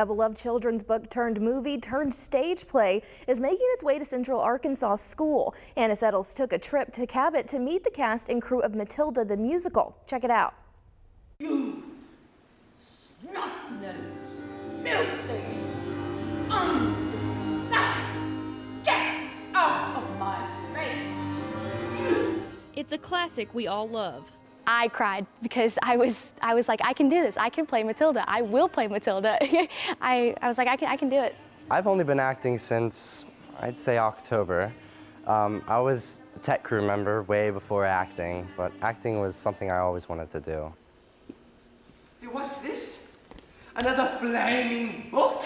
A beloved children's book turned movie turned stage play is making its way to Central Arkansas School. Anna Settles took a trip to Cabot to meet the cast and crew of Matilda the Musical. Check it out. You snot-nosed, filthy, undesired, get out of my face! It's a classic we all love. I cried because I was like, I can do this. I can play Matilda. I will play Matilda. I was like, I can do it. I've only been acting since, I'd say, October. I was a tech crew member way before acting, but acting was something I always wanted to do. Hey, what's this? Another flaming book?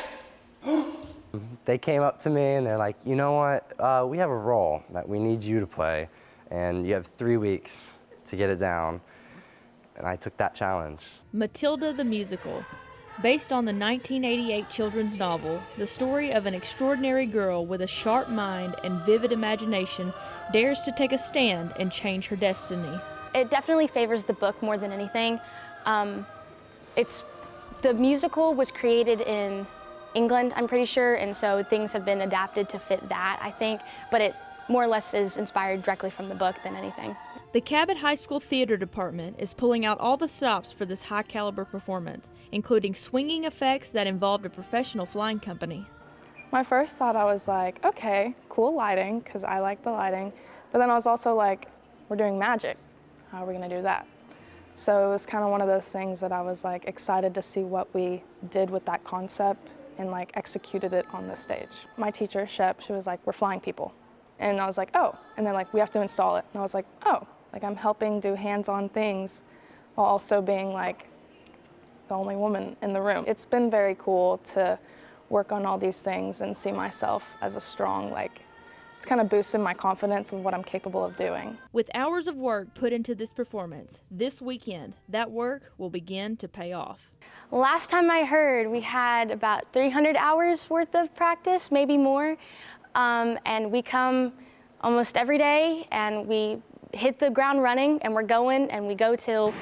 They came up to me and they're like, you know what, we have a role that we need you to play, and you have 3 weeks to get it down, and I took that challenge. Matilda the Musical. Based on the 1988 children's novel, the story of an extraordinary girl with a sharp mind and vivid imagination dares to take a stand and change her destiny. It definitely favors the book more than anything. The musical was created in England, I'm pretty sure, and so things have been adapted to fit that, I think, but it more or less is inspired directly from the book than anything. The Cabot High School Theater Department is pulling out all the stops for this high-caliber performance, including swinging effects that involved a professional flying company. My first thought, I was like, okay, cool lighting, because I like the lighting, but then I was also like, we're doing magic. How are we going to do that? So it was kind of one of those things that I was like excited to see what we did with that concept and like executed it on the stage. My teacher, Shep, she was like, we're flying people. And I was like, oh, and they're like, we have to install it. And I was like, oh, like I'm helping do hands-on things while also being like the only woman in the room. It's been very cool to work on all these things and see myself as a strong, like, it's kind of boosted my confidence of what I'm capable of doing. With hours of work put into this performance, this weekend, that work will begin to pay off. Last time I heard, we had about 300 hours worth of practice, maybe more. And we come almost every day and we hit the ground running and we're going and we go till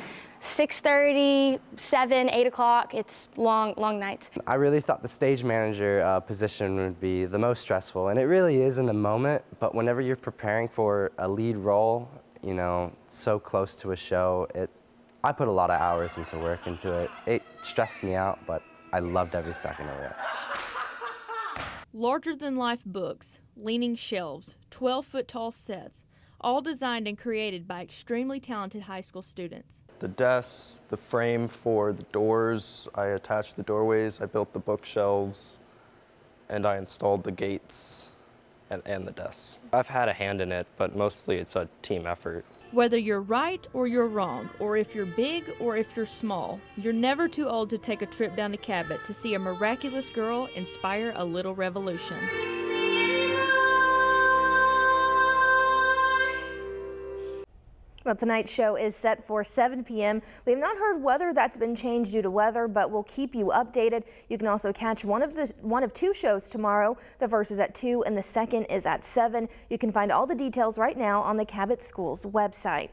6:30, 7, 8 o'clock. It's long nights. I really thought the stage manager position would be the most stressful, and it really is in the moment, but whenever you're preparing for a lead role, you know, so close to a show, I put a lot of hours into it. It stressed me out, but I loved every second of it. Larger-than-life books, leaning shelves, 12-foot-tall sets, all designed and created by extremely talented high school students. The desks, the frame for the doors, I attached the doorways, I built the bookshelves, and I installed the gates and the desks. I've had a hand in it, but mostly it's a team effort. Whether you're right or you're wrong, or if you're big or if you're small, you're never too old to take a trip down to Cabot to see a miraculous girl inspire a little revolution. Well, tonight's show is set for 7 p.m. We have not heard whether that's been changed due to weather, but we'll keep you updated. You can also catch one of 2 shows tomorrow. The first is at 2 and the second is at 7. You can find all the details right now on the Cabot Schools website.